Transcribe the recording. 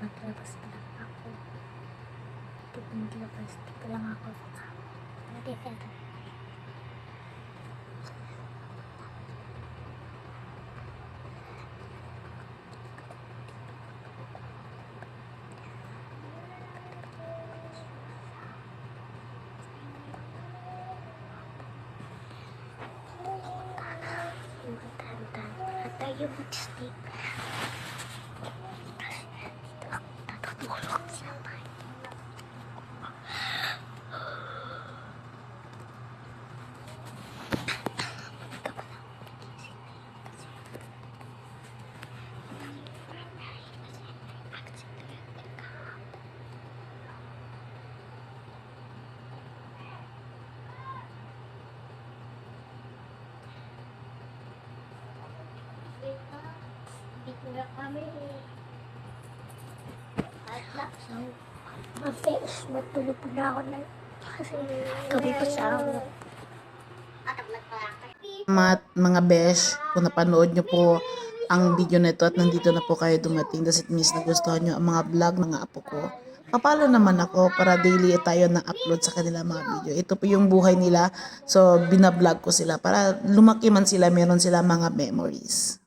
naglabas pa lang ako. Di pa naglabas, di pa lang ako sa kama. Nag-effect. At tayo mag-stick. Dito ako tatutulog sa bahay. So, ma-face, matulog po na ako na kasi gabi pa sa ako. Mga besh, kung napanood nyo po ang video na ito at nandito na po kayo dumating, does it means nagustuhan nyo ang mga vlog ng mga apo ko. Papalo naman ako para daily tayo na upload sa kanila mga video. Ito po yung buhay nila, so binablog ko sila para lumaki man sila, meron sila mga memories.